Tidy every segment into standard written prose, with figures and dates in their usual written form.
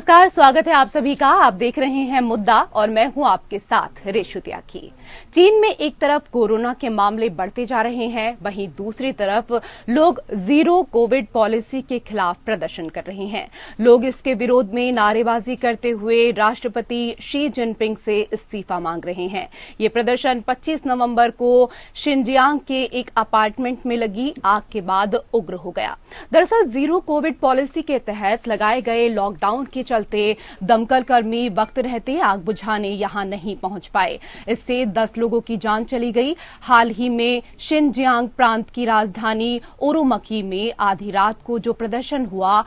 नमस्कार, स्वागत है आप सभी का। आप देख रहे हैं मुद्दा और मैं हूं आपके साथ रेशु त्यागी। चीन में एक तरफ कोरोना के मामले बढ़ते जा रहे हैं, वहीं दूसरी तरफ लोग जीरो कोविड पॉलिसी के खिलाफ प्रदर्शन कर रहे हैं। लोग इसके विरोध में नारेबाजी करते हुए राष्ट्रपति शी जिनपिंग से इस्तीफा मांग रहे हैं। ये प्रदर्शन 25 नवंबर को शिनजियांग के एक अपार्टमेंट में लगी आग के बाद उग्र हो गया। दरअसल जीरो कोविड पॉलिसी के तहत लगाए गए लॉकडाउन के चलते दमकल कर्मी वक्त रहते आग बुझाने यहां नहीं पहुंच पाए। इससे 10 लोगों की जान चली गई। हाल ही में शिनजियांग प्रांत की राजधानी उरुमकी में आधी रात को जो प्रदर्शन हुआ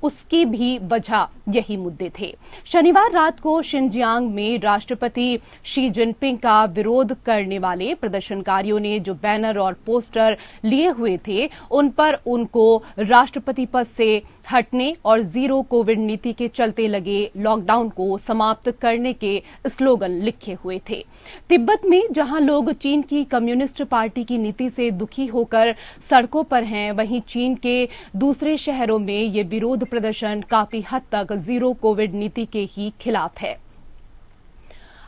उसकी भी वजह यही मुद्दे थे। शनिवार रात को शिनजियांग में राष्ट्रपति शी जिनपिंग का विरोध करने वाले प्रदर्शनकारियों ने जो बैनर और पोस्टर लिए हुए थे उन पर उनको राष्ट्रपति पद से हटने और जीरो कोविड नीति के चलते लगे लॉकडाउन को समाप्त करने के स्लोगन लिखे हुए थे। तिब्बत में जहां लोग चीन की कम्युनिस्ट पार्टी की नीति से दुखी होकर सड़कों पर हैं, वहीं चीन के दूसरे शहरों में ये विरोध प्रदर्शन काफी हद तक जीरो कोविड नीति के ही खिलाफ है।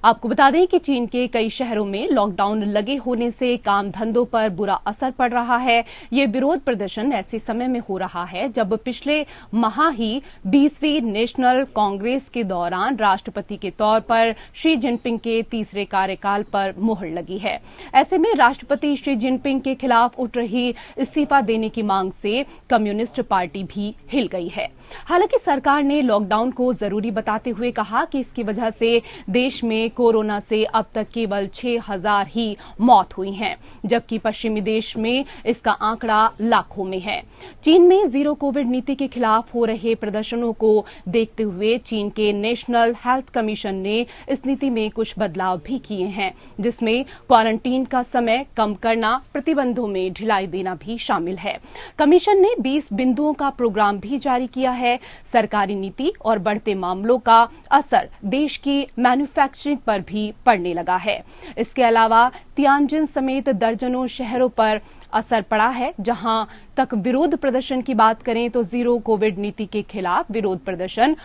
आपको बता दें कि चीन के कई शहरों में लॉकडाउन लगे होने से काम धंधों पर बुरा असर पड़ रहा है। ये विरोध प्रदर्शन ऐसे समय में हो रहा है जब पिछले माह ही 20वीं नेशनल कांग्रेस के दौरान राष्ट्रपति के तौर पर शी जिनपिंग के तीसरे कार्यकाल पर मुहर लगी है। ऐसे में राष्ट्रपति शी जिनपिंग के खिलाफ उठ रही इस्तीफा देने की मांग से कम्युनिस्ट पार्टी भी हिल गई है। हालांकि सरकार ने लॉकडाउन को जरूरी बताते हुए कहा कि इसकी वजह से देश में कोरोना से अब तक केवल 6000 ही मौत हुई हैं, जबकि पश्चिमी देश में इसका आंकड़ा लाखों में है। चीन में जीरो कोविड नीति के खिलाफ हो रहे प्रदर्शनों को देखते हुए चीन के नेशनल हेल्थ कमीशन ने इस नीति में कुछ बदलाव भी किए हैं, जिसमें क्वारंटीन का समय कम करना, प्रतिबंधों में ढिलाई देना भी शामिल है। कमीशन ने 20 बिंदुओं का प्रोग्राम भी जारी किया है। सरकारी नीति और बढ़ते मामलों का असर देश की मैन्युफैक्चरिंग पर भी पड़ने लगा है। इसके अलावा तियानजिन समेत दर्जनों शहरों पर असर पड़ा है। जहां तक विरोध प्रदर्शन की बात करें तो जीरो कोविड नीति के खिलाफ विरोध प्रदर्शन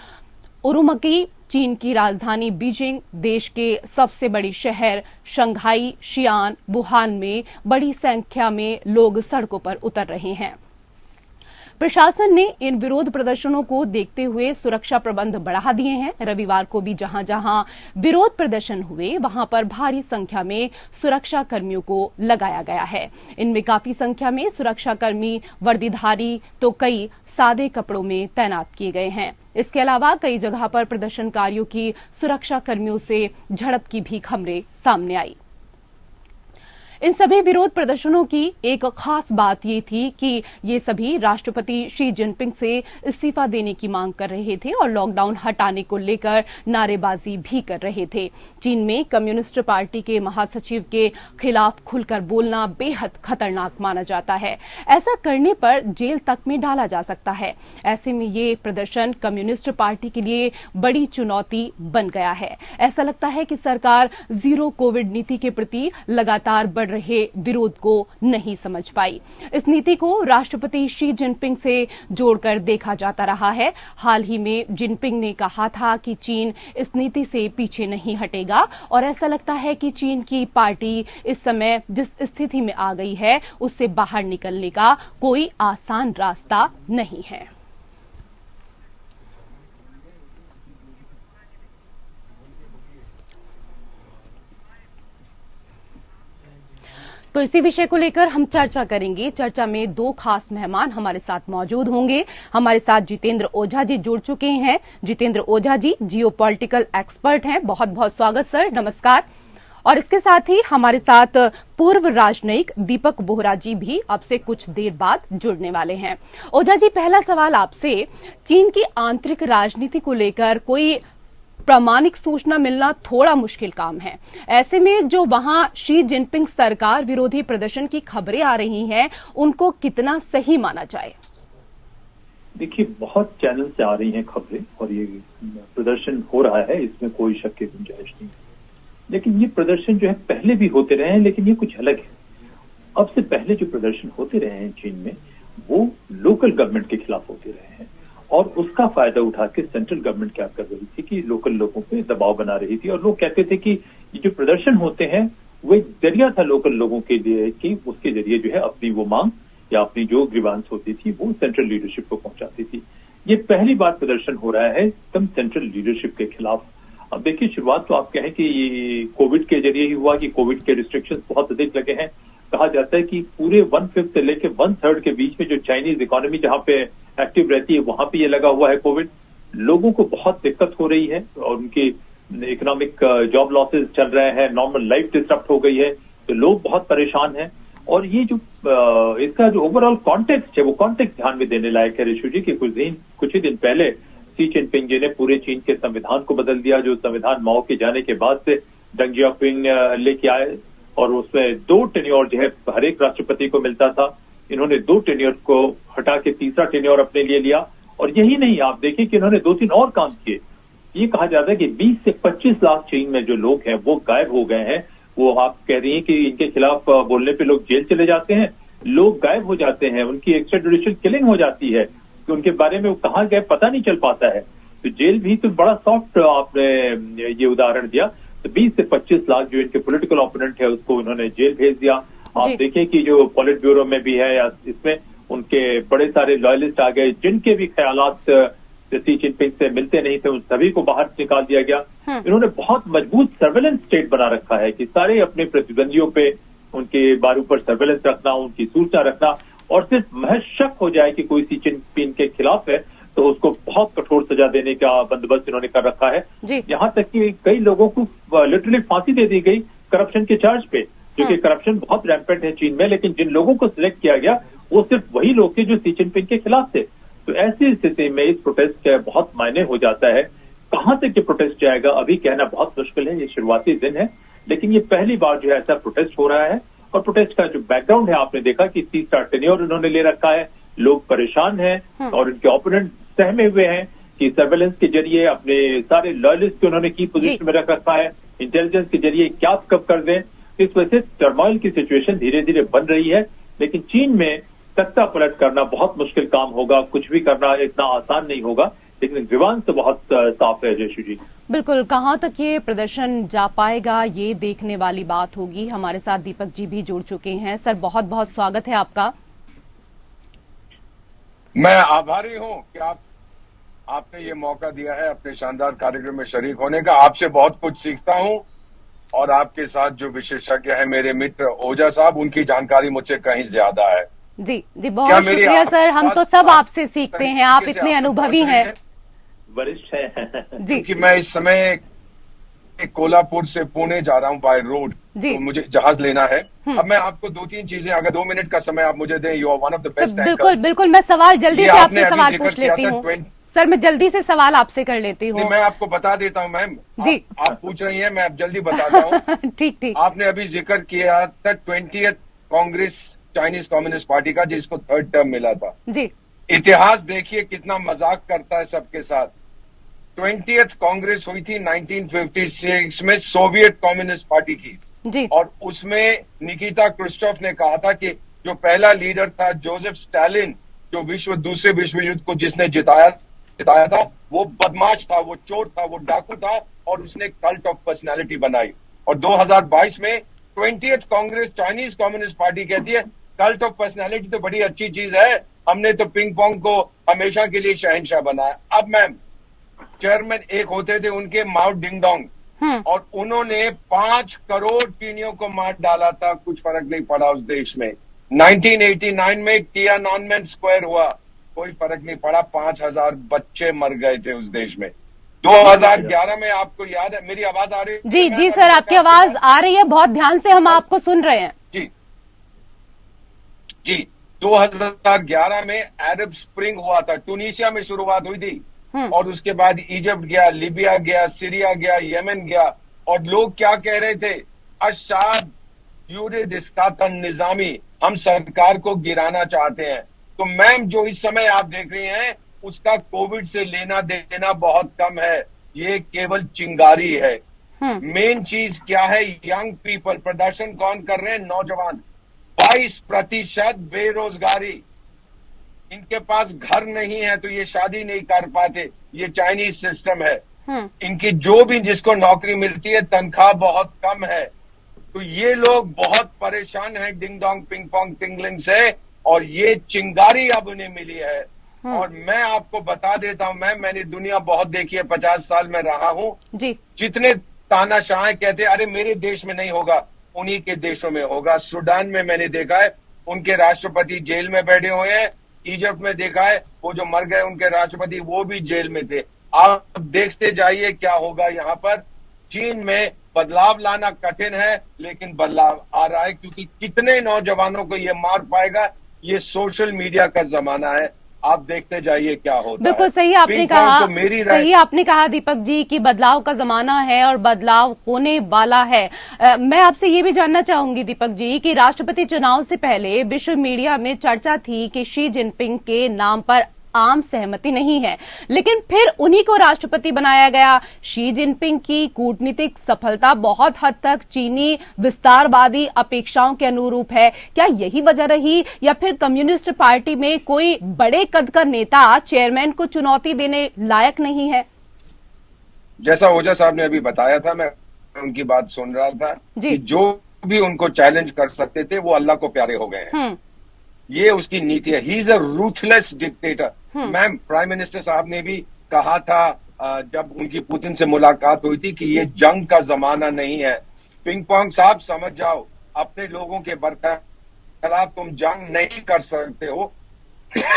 उरुमकी, चीन की राजधानी बीजिंग, देश के सबसे बड़ी शहर शंघाई, शियान, वुहान में बड़ी संख्या में लोग सड़कों पर उतर रहे हैं। प्रशासन ने इन विरोध प्रदर्शनों को देखते हुए सुरक्षा प्रबंध बढ़ा दिए हैं। रविवार को भी जहां जहां विरोध प्रदर्शन हुए वहां पर भारी संख्या में सुरक्षा कर्मियों को लगाया गया है। इनमें काफी संख्या में सुरक्षा कर्मी वर्दीधारी तो कई सादे कपड़ों में तैनात किए गए हैं। इसके अलावा कई जगह पर प्रदर्शनकारियों की सुरक्षा कर्मियों से झड़प की भी खबरें सामने आई। इन सभी विरोध प्रदर्शनों की एक खास बात ये थी कि ये सभी राष्ट्रपति शी जिनपिंग से इस्तीफा देने की मांग कर रहे थे और लॉकडाउन हटाने को लेकर नारेबाजी भी कर रहे थे। चीन में कम्युनिस्ट पार्टी के महासचिव के खिलाफ खुलकर बोलना बेहद खतरनाक माना जाता है। ऐसा करने पर जेल तक में डाला जा सकता है। ऐसे में ये प्रदर्शन कम्युनिस्ट पार्टी के लिए बड़ी चुनौती बन गया है। ऐसा लगता है कि सरकार जीरो कोविड नीति के प्रति लगातार बढ़ रहे विरोध को नहीं समझ पाई। इस नीति को राष्ट्रपति शी जिनपिंग से जोड़कर देखा जाता रहा है। हाल ही में जिनपिंग ने कहा था कि चीन इस नीति से पीछे नहीं हटेगा और ऐसा लगता है कि चीन की पार्टी इस समय जिस स्थिति में आ गई है उससे बाहर निकलने का कोई आसान रास्ता नहीं है। तो इसी विषय को लेकर हम चर्चा करेंगे। चर्चा में दो खास मेहमान हमारे साथ मौजूद होंगे। हमारे साथ जितेंद्र ओझा जी जुड़ चुके हैं। जितेंद्र ओझा जी जियोपॉलिटिकल एक्सपर्ट हैं। बहुत बहुत स्वागत सर, नमस्कार। और इसके साथ ही हमारे साथ पूर्व राजनयिक दीपक बोहरा जी भी अब से कुछ देर बाद जुड़ने वाले हैं। ओझा जी, पहला सवाल आपसे, चीन की आंतरिक राजनीति को लेकर कोई प्रामाणिक सूचना मिलना थोड़ा मुश्किल काम है। ऐसे में जो वहां शी जिनपिंग सरकार विरोधी प्रदर्शन की खबरें आ रही हैं, उनको कितना सही माना जाए? देखिए, बहुत चैनल से आ रही हैं खबरें और ये प्रदर्शन हो रहा है, इसमें कोई शक की गुंजाइश नहीं। लेकिन ये प्रदर्शन जो है पहले भी होते रहे हैं, लेकिन ये कुछ अलग है। अब से पहले जो प्रदर्शन होते रहे हैं चीन में, वो लोकल गवर्नमेंट के खिलाफ होते रहे हैं और उसका फायदा उठा के सेंट्रल गवर्नमेंट क्या कर रही थी कि लोकल लोगों पे दबाव बना रही थी, और लोग कहते थे कि ये जो प्रदर्शन होते हैं वो एक जरिया था लोकल लोगों के लिए कि उसके जरिए जो है अपनी वो मांग या अपनी जो ग्रीवांस होती थी वो सेंट्रल लीडरशिप को पहुंचाती थी। ये पहली बार प्रदर्शन हो रहा है एकदम सेंट्रल लीडरशिप के खिलाफ। अब देखिए, शुरुआत तो आप कहें कि कोविड के जरिए ही हुआ कि कोविड के रिस्ट्रिक्शंस बहुत अधिक लगे हैं। कहा जाता है कि पूरे 1/5 से लेकर 1/3 के बीच में जो चाइनीज इकोनॉमी जहां पे एक्टिव रहती है वहां पे ये लगा हुआ है कोविड। लोगों को बहुत दिक्कत हो रही है और उनकी इकोनॉमिक जॉब लॉसेस चल रहे हैं, नॉर्मल लाइफ डिस्टर्ब हो गई है, तो लोग बहुत परेशान हैं। और ये जो इसका जो ओवरऑल कॉन्टेक्स्ट है वो कॉन्टेक्स्ट ध्यान में देने लायक है ऋषु जी कि कुछ ही दिन पहले शी चिनपिंग जी ने पूरे चीन के संविधान को बदल दिया, जो संविधान माओ के जाने के बाद से डंग जियाओपिंग लेके आए, और उसमें 2 टेन्योर जो है हर एक राष्ट्रपति को मिलता था। इन्होंने 2 टेन्योर को हटा के तीसरा टेन्योर अपने लिए लिया। और यही नहीं, आप देखिए कि इन्होंने 2-3 और काम किए। ये कहा जाता है कि 20 से 25 लाख चीन में जो लोग हैं वो गायब हो गए हैं। वो आप कह रही हैं कि इनके खिलाफ बोलने पे लोग जेल चले जाते हैं, लोग गायब हो जाते हैं, उनकी एक्स्ट्राजुडिशियल किलिंग हो जाती है, कि उनके बारे में वो कहाँ गए पता नहीं चल पाता है। तो जेल भी तो बड़ा सॉफ्ट आपने ये उदाहरण दिया। तो 20 से 25 लाख जो इनके पॉलिटिकल ओपोनेंट है उसको उन्होंने जेल भेज दिया। आप देखें कि जो पॉलिट ब्यूरो में भी है या इसमें उनके बड़े सारे लॉयलिस्ट आ गए, जिनके भी ख्यालात शी चिनपिंग से मिलते नहीं थे, उन सभी को बाहर निकाल दिया गया। इन्होंने बहुत मजबूत सर्वेलेंस स्टेट बना रखा है कि सारे अपने प्रतिद्वंदियों पे उनके बारू पर सर्वेलेंस रखना, उनकी सूचना रखना, और सिर्फ महज शक हो जाए कि कोई शी चिनपिंग के खिलाफ है तो उसको बहुत कठोर सजा देने का बंदोबस्त इन्होंने कर रखा है। यहाँ तक कि कई लोगों को लिटरली फांसी दे दी गई करप्शन के चार्ज पे, जो कि करप्शन बहुत रैंपेंट है चीन में, लेकिन जिन लोगों को सिलेक्ट किया गया वो सिर्फ वही लोग थे जो शी चिनपिंग के खिलाफ थे। तो ऐसी स्थिति में इस प्रोटेस्ट का बहुत मायने हो जाता है। कहां तक ये प्रोटेस्ट जाएगा अभी कहना बहुत मुश्किल है, ये शुरुआती दिन है, लेकिन ये पहली बार जो है ऐसा प्रोटेस्ट हो रहा है। और प्रोटेस्ट का जो बैकग्राउंड है आपने देखा कि तीसरा टेन्योर उन्होंने ले रखा है, लोग परेशान हैं और इनके ओपोनेंट सहमे हुए हैं कि सर्वेलेंस के जरिए अपने सारे लॉयलिस्ट को उन्होंने की पोजीशन में रख रखा है, इंटेलिजेंस के जरिए क्या कब कर दें। इस वजह से टर्मोइल की सिचुएशन धीरे धीरे बन रही है, लेकिन चीन में तख्ता पलट करना बहुत मुश्किल काम होगा, कुछ भी करना इतना आसान नहीं होगा, लेकिन ग्रीवांस तो बहुत साफ है जयशु जी। बिल्कुल, कहां तक ये प्रदर्शन जा पाएगा ये देखने वाली बात होगी। हमारे साथ दीपक जी भी जुड़ चुके हैं। सर, बहुत बहुत स्वागत है आपका। मैं आभारी हूं कि आपने ये मौका दिया है अपने शानदार कार्यक्रम में शरीक होने का। आपसे बहुत कुछ सीखता हूं और आपके साथ जो विशेषज्ञ है मेरे मित्र ओझा साहब, उनकी जानकारी मुझसे कहीं ज्यादा है। जी, बहुत शुक्रिया सर, हम तो सब आपसे सीखते हैं, आप इतने अनुभवी हैं, वरिष्ठ हैं जी। क्योंकि मैं इस समय कोल्हापुर से पुणे जा रहा हूं बाय रोड, तो मुझे जहाज लेना है। अब मैं आपको 2-3 चीजें, अगर 2 मिनट का समय आप मुझे दें, you are one of the best. बिल्कुल बिल्कुल, मैं सवाल जल्दी से आपसे सवाल पूछ लेती हूँ सर, मैं जल्दी से सवाल आपसे कर लेती हूँ। मैं आपको बता देता हूँ मैम जी, आप पूछ रही हैं, मैं अब जल्दी बताता हूँ। ठीक। आपने अभी जिक्र किया था 20th Congress Chinese communist party का, जिसको 3rd टर्म मिला था जी। इतिहास देखिए कितना मजाक करता है सबके साथ। 20th कांग्रेस हुई थी 1956 में सोवियत कम्युनिस्ट पार्टी की जी। और उसमें निकिता क्रुश्चोव ने कहा था कि जो पहला लीडर था जोसेफ स्टालिन, जो दूसरे विश्व युद्ध को जिसने जिताया था, वो बदमाश था, वो चोर था, वो डाकू था, और उसने कल्ट ऑफ पर्सनालिटी बनाई। और 2022 में 20th Congress Chinese communist party कहती है कल्ट ऑफ पर्सनालिटी तो बड़ी अच्छी चीज है, हमने तो पिंग पोंग को हमेशा के लिए शहंशाह बनाया। अब मैम, चेयरमैन एक होते थे उनके माओ डिंगडोंग, और उन्होंने 5 करोड़ चीनियों को मार डाला था, कुछ फर्क नहीं पड़ा उस देश में। 1989 में टियानानमेन स्क्वायर हुआ, कोई फर्क नहीं पड़ा, 5000 बच्चे मर गए थे उस देश में। 2011 में आपको याद है, मेरी आवाज आ रही है? जी जी सर, आपकी आवाज आ रही है, बहुत ध्यान से हम आपको सुन रहे हैं। जी 2011 में अरब स्प्रिंग हुआ था, टूनिशिया में शुरुआत हुई थी, और उसके बाद इजिप्ट गया, लीबिया गया, सीरिया गया, यमन गया, और लोग क्या कह रहे थे, अशाद यूरिद इस्कातन निजामी, हम सरकार को गिराना चाहते हैं। तो मैम, जो इस समय आप देख रहे हैं उसका कोविड से लेना देना बहुत कम है, ये केवल चिंगारी है। मेन चीज क्या है, यंग पीपल, प्रदर्शन कौन कर रहे हैं? नौजवान। 22% बेरोजगारी, इनके पास घर नहीं है तो ये शादी नहीं कर पाते, ये चाइनीज सिस्टम है। इनकी जो भी जिसको नौकरी मिलती है तनख्वाह बहुत कम है, तो ये लोग बहुत परेशान हैं ding dong ping pong tingling से, और ये चिंगारी अब उन्हें मिली है। और मैं आपको बता देता हूं, मैंने दुनिया बहुत देखी है, 50 साल में रहा हूं जी। जितने तानाशाह कहते अरे मेरे देश में नहीं होगा, उन्हीं के देशों में होगा। सूडान में मैंने देखा है उनके राष्ट्रपति जेल में बैठे हुए हैं, इजिप्ट में देखा है वो जो मर गए उनके राष्ट्रपति वो भी जेल में थे। आप देखते जाइए क्या होगा यहाँ पर। चीन में बदलाव लाना कठिन है, लेकिन बदलाव आ रहा है, क्योंकि कितने नौजवानों को ये मार पाएगा, ये सोशल मीडिया का जमाना है। आप देखते जाइए क्या होता है। बिल्कुल सही आपने कहा, सही आपने कहा दीपक जी कि बदलाव का जमाना है और बदलाव होने वाला है। मैं आपसे ये भी जानना चाहूंगी दीपक जी कि राष्ट्रपति चुनाव से पहले विश्व मीडिया में चर्चा थी कि शी जिनपिंग के नाम पर आम सहमति नहीं है, लेकिन फिर उन्हीं को राष्ट्रपति बनाया गया। शी जिनपिंग की कूटनीतिक सफलता बहुत हद तक चीनी विस्तारवादी अपेक्षाओं के अनुरूप है। क्या यही वजह रही, या फिर कम्युनिस्ट पार्टी में कोई बड़े कद का नेता चेयरमैन को चुनौती देने लायक नहीं है? जैसा ओझा साहब ने अभी बताया था, मैं उनकी बात सुन रहा था कि जो भी उनको चैलेंज कर सकते थे वो अल्लाह को प्यारे हो गए हैं। ये उसकी नीति है। He is a ruthless dictator. Ma'am, prime minister साहब ने भी कहा था जब उनकी पुतिन से मुलाकात हुई थी कि ये जंग का जमाना नहीं है। पिंग पोंग साहब समझ जाओ, अपने लोगों के खिलाफ तुम जंग नहीं कर सकते हो।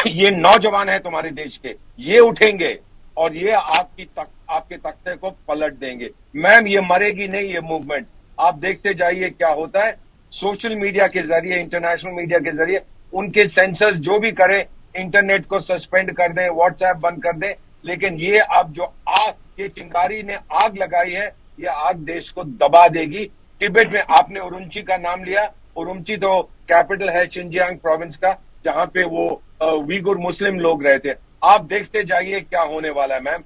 ये नौजवान है तुम्हारे देश के, ये उठेंगे और ये आपके तख्ते को पलट देंगे। मैम, ये मरेगी नहीं ये मूवमेंट। आप देखते जाइए क्या होता है। सोशल मीडिया के जरिए, इंटरनेशनल मीडिया के जरिए उनके सेंसर्स जो भी करें, इंटरनेट को सस्पेंड कर दें, व्हाट्सएप बंद कर दें, लेकिन ये अब जो आग, ये चिंगारी ने आग लगाई है, ये आग देश को दबा देगी। तिब्बत में आपने उरुमची का नाम लिया, उरुमची तो कैपिटल है शिनजियांग प्रोविंस का, जहां पे वो उइगुर मुस्लिम लोग रहते हैं। आप देखते जाइए क्या होने वाला है मैम।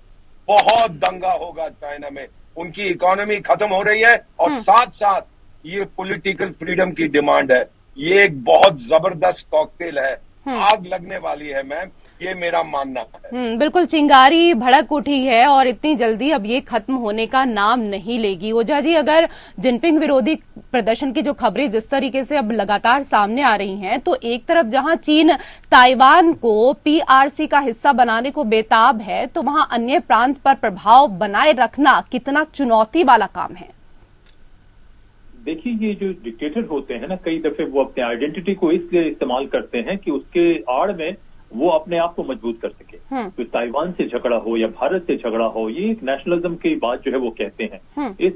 बहुत दंगा होगा चाइना में, उनकी इकोनॉमी खत्म हो रही है और साथ साथ ये पॉलिटिकल फ्रीडम की डिमांड है। ये एक बहुत जबरदस्त कॉकटेल है, आग लगने वाली है मैम, ये मेरा मानना है। बिल्कुल, चिंगारी भड़क उठी है और इतनी जल्दी अब ये खत्म होने का नाम नहीं लेगी। ओझा जी, अगर जिनपिंग विरोधी प्रदर्शन की जो खबरें जिस तरीके से अब लगातार सामने आ रही हैं, तो एक तरफ जहां चीन ताइवान को पीआरसी का हिस्सा बनाने को बेताब है, तो वहां अन्य प्रांत पर प्रभाव बनाए रखना कितना चुनौती वाला काम है? देखिए, ये जो डिक्टेटर होते हैं ना, कई दफे वो अपने आइडेंटिटी को इसलिए इस्तेमाल करते हैं कि उसके आड़ में वो अपने आप को मजबूत कर सके। तो ताइवान से झगड़ा हो या भारत से झगड़ा हो, ये एक नेशनलिज्म की बात जो है वो कहते हैं। इस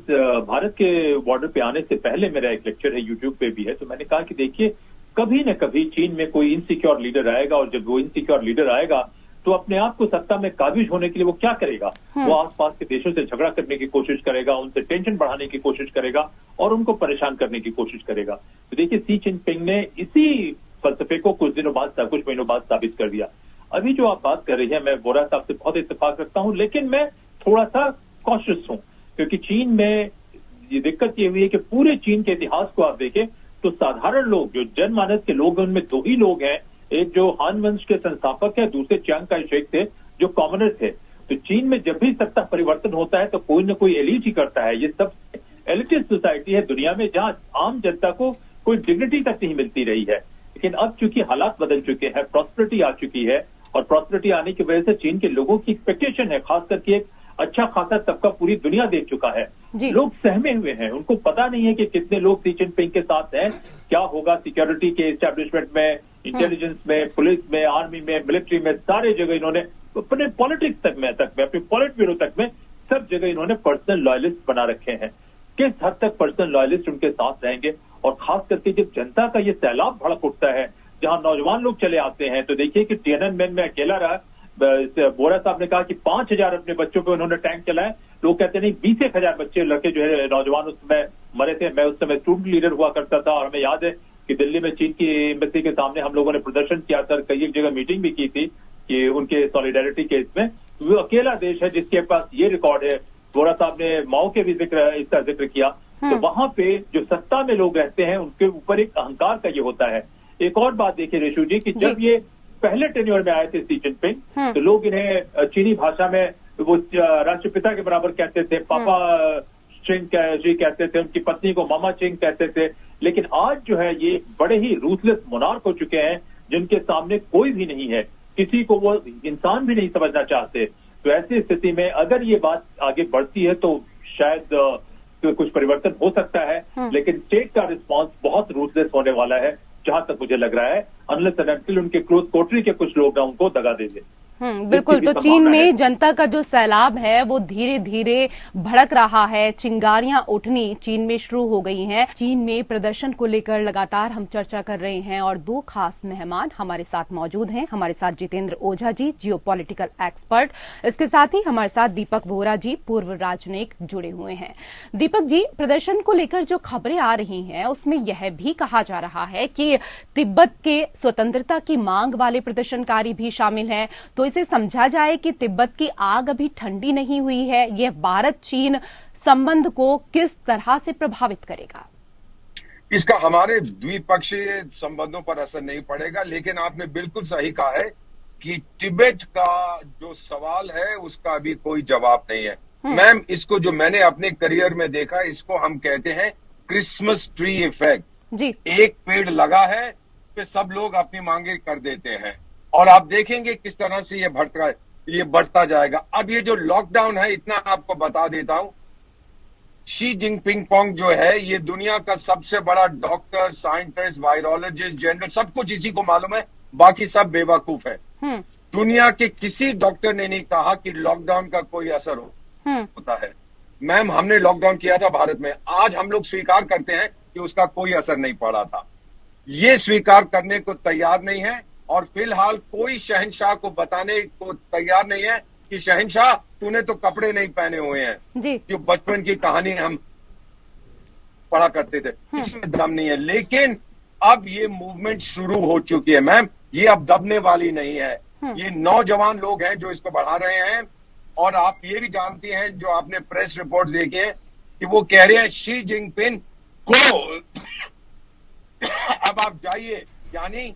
भारत के बॉर्डर पे आने से पहले मेरा एक लेक्चर है, यूट्यूब पे भी है, तो मैंने कहा कि देखिए, कभी न कभी चीन में कोई इनसिक्योर लीडर आएगा, और जब वो इनसिक्योर लीडर आएगा तो अपने आप को सत्ता में काबिज होने के लिए वो क्या करेगा? वो आसपास के देशों से झगड़ा करने की कोशिश करेगा, उनसे टेंशन बढ़ाने की कोशिश करेगा और उनको परेशान करने की कोशिश करेगा। तो देखिए, शी जिनपिंग ने इसी फलसफे को कुछ महीनों बाद साबित कर दिया। अभी जो आप बात कर रही है, मैं बोरा साहब से बहुत इत्तेफाक रखता हूं, लेकिन मैं थोड़ा सा कॉशियस हूं, क्योंकि चीन में ये दिक्कत ये हुई है कि पूरे चीन के इतिहास को आप देखें तो साधारण लोग, जो जनमानस के लोग हैं, उनमें दो ही लोग हैं। एक जो हान वंश के संस्थापक है, दूसरे चियांग काई शेक थे जो कॉमनर थे। तो चीन में जब भी सत्ता परिवर्तन होता है तो कोई न कोई एलिट ही करता है। ये सबसे एलिटिस्ट सोसाइटी है दुनिया में, जहां आम जनता को कोई डिग्निटी तक नहीं मिलती रही है। लेकिन अब चूंकि हालात बदल चुके हैं, प्रॉस्पेरिटी आ चुकी है, और प्रॉस्पेरिटी आने की वजह से चीन के लोगों की एक्सपेक्टेशन है, खास करके एक अच्छा खासा तबका पूरी दुनिया देख चुका है, लोग सहमे हुए हैं। उनको पता नहीं है कि कितने लोग शी जिनपिंग के साथ हैं, क्या होगा सिक्योरिटी के एस्टेब्लिशमेंट में, इंटेलिजेंस में, पुलिस में, आर्मी में, मिलिट्री में, सारे जगह इन्होंने अपने पॉलिटिक्स तक में अपने पॉलिट ब्यूरो तक में सब जगह इन्होंने पर्सनल लॉयलिस्ट बना रखे हैं। किस हद तक पर्सनल लॉयलिस्ट उनके साथ रहेंगे, और खास करके जब जनता का ये सैलाब भड़क उठता है, जहां नौजवान लोग चले आते हैं, तो देखिए कि टियाननमेन में अकेला रहा। बोरा साहब ने कहा कि 5,000 अपने बच्चों पे उन्होंने टैंक चलाए। लोग कहते नहीं, 20,000 बच्चे लड़के जो है नौजवान उस समय मरे थे। मैं उस समय स्टूडेंट लीडर हुआ करता था, और हमें याद है कि दिल्ली में चीन की एम्बेसी के सामने हम लोगों ने प्रदर्शन किया था, कई एक जगह मीटिंग भी की थी कि उनके सॉलिडेरिटी के इसमें। वो अकेला देश है जिसके पास ये रिकॉर्ड है। बोरा साहब ने माओ के भी इसका जिक्र किया। तो वहां पे जो सत्ता में लोग रहते हैं, उनके ऊपर एक अहंकार का ये होता है। एक और बात देखिए रेशु जी, कि जब ये पहले टेन्योर में आए थे शी जिनपिंग, तो लोग इन्हें चीनी भाषा में वो राष्ट्रपिता के बराबर कहते थे, पापा चिंग जी कहते थे, उनकी पत्नी को मामा चिंग कहते थे। लेकिन आज जो है ये बड़े ही रूथलेस मोनार्क हो चुके हैं, जिनके सामने कोई भी नहीं है, किसी को वो इंसान भी नहीं समझना चाहते। तो ऐसी स्थिति में अगर ये बात आगे बढ़ती है तो शायद कुछ परिवर्तन हो सकता है, लेकिन स्टेट का रिस्पांस बहुत रूथलेस होने वाला है, जहां तक मुझे लग रहा है, अनलेस एंड अनटिल उनके क्लोज कोटरी के कुछ लोग ना उनको दगा दे दें। बिल्कुल। तो चीन में जनता का जो सैलाब है वो धीरे धीरे भड़क रहा है, चिंगारियां उठनी चीन में शुरू हो गई हैं। चीन में प्रदर्शन को लेकर लगातार हम चर्चा कर रहे हैं और दो खास मेहमान हमारे साथ मौजूद हैं। हमारे साथ जितेंद्र ओझा जी, जियोपॉलिटिकल एक्सपर्ट, इसके साथ ही हमारे साथ दीपक वोरा जी, पूर्व राजनयिक, जुड़े हुए हैं। दीपक जी, प्रदर्शन को लेकर जो खबरें आ रही हैं उसमें यह भी कहा जा रहा है कि तिब्बत के स्वतंत्रता की मांग वाले प्रदर्शनकारी भी शामिल हैं। तो इसे समझा जाए कि तिब्बत की आग अभी ठंडी नहीं हुई है, यह भारत चीन संबंध को किस तरह से प्रभावित करेगा? इसका हमारे द्विपक्षीय संबंधों पर असर नहीं पड़ेगा, लेकिन आपने बिल्कुल सही कहा है कि तिब्बत का जो सवाल है उसका अभी कोई जवाब नहीं है। मैम, इसको जो मैंने अपने करियर में देखा, इसको हम कहते हैं क्रिसमस ट्री इफेक्ट जी। एक पेड़ लगा है, पे सब लोग अपनी मांगे कर देते हैं और आप देखेंगे किस तरह से ये बढ़ता जाएगा। अब ये जो लॉकडाउन है, इतना आपको बता देता हूं, शी जिनपिंग पोंग जो है, ये दुनिया का सबसे बड़ा डॉक्टर, साइंटिस्ट, वायरोलॉजिस्ट, जनरल, सब कुछ इसी को मालूम है, बाकी सब बेवकूफ है। दुनिया के किसी डॉक्टर ने नहीं कहा कि लॉकडाउन का कोई असर होता है। मैम, हमने लॉकडाउन किया था भारत में, आज हम लोग स्वीकार करते हैं कि उसका कोई असर नहीं पड़ा था। ये स्वीकार करने को तैयार नहीं है और फिलहाल कोई शहंशाह को बताने को तैयार नहीं है कि शहंशाह तूने तो कपड़े नहीं पहने हुए हैं जी। जो बचपन की कहानी हम पढ़ा करते थे, इसमें दम नहीं है। लेकिन अब ये मूवमेंट शुरू हो चुकी है मैम, ये अब दबने वाली नहीं है। ये नौजवान लोग हैं जो इसको बढ़ा रहे हैं और आप ये भी जानती हैं, जो आपने प्रेस रिपोर्ट देखे हैं, कि वो कह रहे हैं शी जिनपिंग को अब आप जाइए, यानी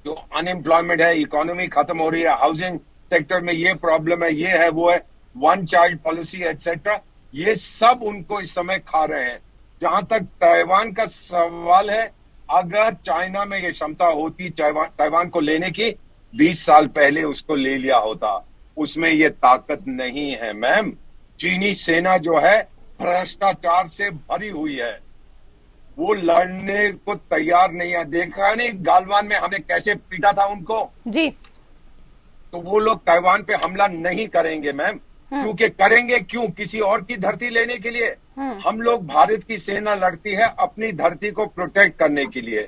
जो अनएम्प्लॉयमेंट है, इकोनॉमी खत्म हो रही है, हाउसिंग सेक्टर में ये प्रॉब्लम है, ये है, वो है, वन चाइल्ड पॉलिसी एटसेट्रा, ये सब उनको इस समय खा रहे हैं। जहां तक ताइवान का सवाल है, अगर चाइना में ये क्षमता होती ताइवान को लेने की, 20 साल पहले उसको ले लिया होता। उसमें ये ताकत नहीं है मैम। चीनी सेना जो है भ्रष्टाचार से भरी हुई है, वो लड़ने को तैयार नहीं है। देखा नहीं गालवान में हमने कैसे पीटा था उनको जी। तो वो लोग ताइवान पे हमला नहीं करेंगे मैम, क्योंकि करेंगे क्यों? किसी और की धरती लेने के लिए। हम लोग, भारत की सेना लड़ती है अपनी धरती को प्रोटेक्ट करने के लिए।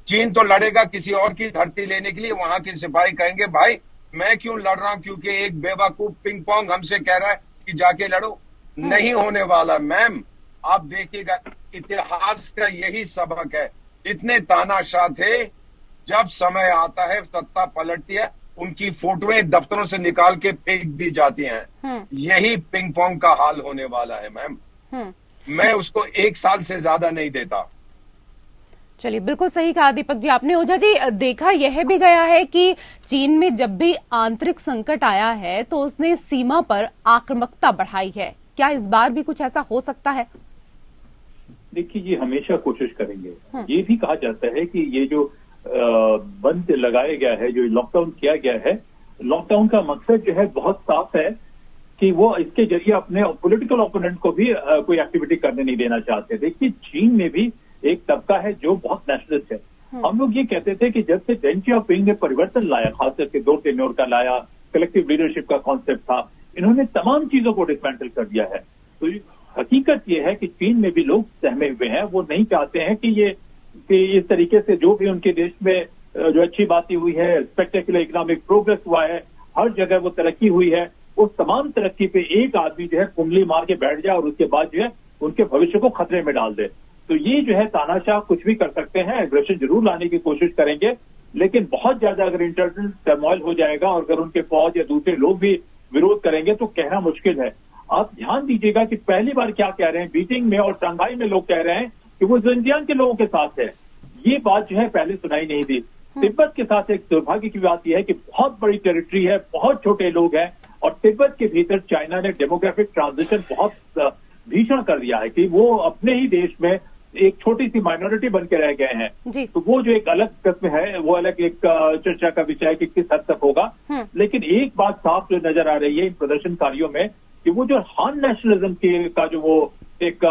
चीन तो लड़ेगा किसी और की धरती लेने के लिए। वहां के सिपाही कहेंगे भाई मैं क्यों लड़ रहा हूं, क्योंकि एक बेवकूफ पिंग पोंग हमसे कह रहा है कि जाके लड़ो। नहीं होने वाला मैम। आप देखिएगा, इतिहास का यही सबक है। इतने तानाशाह थे, जब समय आता है सत्ता पलटती है, उनकी फोटोएं दफ्तरों से निकाल के फेंक दी जाती हैं। यही पिंग पोंग का हाल होने वाला है मैम। मैं उसको 1 साल से ज्यादा नहीं देता। चलिए, बिल्कुल सही कहा दीपक जी आपने। ओझा जी, देखा यह भी गया है कि चीन में जब भी आंतरिक संकट आया है तो उसने सीमा पर आक्रामकता बढ़ाई है। क्या इस बार भी कुछ ऐसा हो सकता है? देखिए, ये हमेशा कोशिश करेंगे। ये भी कहा जाता है कि ये जो बंद लगाया गया है, जो लॉकडाउन किया गया है, लॉकडाउन का मकसद जो है बहुत साफ है कि वो इसके जरिए अपने पॉलिटिकल ओपोनेंट को भी कोई एक्टिविटी करने नहीं देना चाहते। देखिए, चीन में भी एक तबका है जो बहुत नेशनलिस्ट है। हम लोग ये कहते थे कि जब से डेंग सियाओपिंग ने परिवर्तन लाया, खास करके 2 टेन्योर का लाया, कलेक्टिव लीडरशिप का कॉन्सेप्ट था, इन्होंने तमाम चीजों को डिसमेंटल कर दिया है। तो हकीकत ये है कि चीन में भी लोग सहमे हुए हैं। वो नहीं चाहते हैं कि इस तरीके से जो भी उनके देश में जो अच्छी बातें हुई है, स्पेक्टेकुलर इकोनॉमिक प्रोग्रेस हुआ है, हर जगह वो तरक्की हुई है, उस तमाम तरक्की पे एक आदमी जो है कुंडली मार के बैठ जाए और उसके बाद जो है उनके भविष्य को खतरे में डाल दे। तो ये जो है तानाशाह कुछ भी कर सकते हैं, एग्रेशन जरूर लाने की कोशिश करेंगे, लेकिन बहुत ज्यादा अगर इंटरनल टर्मोइल हो जाएगा और अगर उनके फौज या दूसरे लोग भी विरोध करेंगे तो कहना मुश्किल है। आप ध्यान दीजिएगा कि पहली बार क्या कह रहे हैं बीजिंग में और शंघाई में, लोग कह रहे हैं कि वो जिनजियांग के लोगों के साथ है। ये बात जो है पहले सुनाई नहीं दी। तिब्बत के साथ एक दुर्भाग्य की बात यह है कि बहुत बड़ी टेरिटरी है, बहुत छोटे लोग हैं, और तिब्बत के भीतर चाइना ने डेमोग्राफिक ट्रांजिशन बहुत भीषण कर दिया है कि वो अपने ही देश में एक छोटी सी माइनॉरिटी बन के रह गए हैं। तो वो जो एक अलग किस्म है, वो अलग एक चर्चा का विषय है कि किस हद तक होगा। लेकिन एक बात साफ जो नजर आ रही है इन प्रदर्शनकारियों में कि वो जो हान नेशनलिज्म का जो वो एक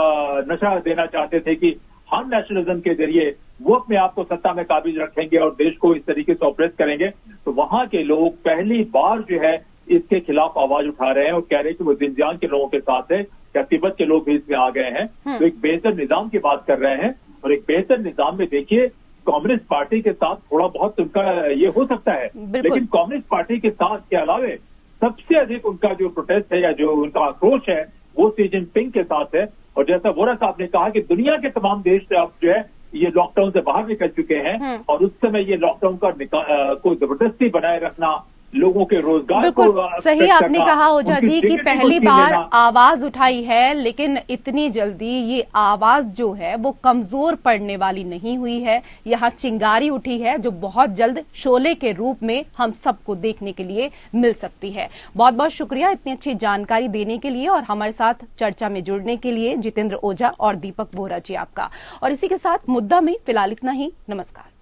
नशा देना चाहते थे कि हान नेशनलिज्म के जरिए वो अपने आप को सत्ता में काबिज रखेंगे और देश को इस तरीके से ऑपरेट करेंगे, तो वहां के लोग पहली बार जो है इसके खिलाफ आवाज उठा रहे हैं और कह रहे हैं कि वो जिनजियांग के लोगों के साथ है, क्या तिब्बत के लोग भी इसमें आ गए हैं। तो एक बेहतर निजाम की बात कर रहे हैं, और एक बेहतर निजाम में देखिए कांग्रेस पार्टी के साथ थोड़ा बहुत उनका ये हो सकता है, लेकिन कांग्रेस पार्टी के साथ के अलावे सबसे अधिक उनका जो प्रोटेस्ट है या जो उनका आक्रोश है वो सी जिनपिंग के साथ है। और जैसा वोरा साहब ने कहा कि दुनिया के तमाम देश अब जो है ये लॉकडाउन से बाहर निकल चुके हैं, और उस समय ये लॉकडाउन का को जबरदस्ती बनाए रखना, लोगों के रोजगार को सही आपने कहा ओझा जी कि पहली बार आवाज उठाई है, लेकिन इतनी जल्दी ये आवाज जो है वो कमजोर पड़ने वाली नहीं हुई है। यहाँ चिंगारी उठी है जो बहुत जल्द शोले के रूप में हम सबको देखने के लिए मिल सकती है। बहुत बहुत शुक्रिया इतनी अच्छी जानकारी देने के लिए और हमारे साथ चर्चा में जुड़ने के लिए जितेंद्र ओझा और दीपक वोरा जी आपका। और इसी के साथ मुद्दा में फिलहाल इतना ही। नमस्कार।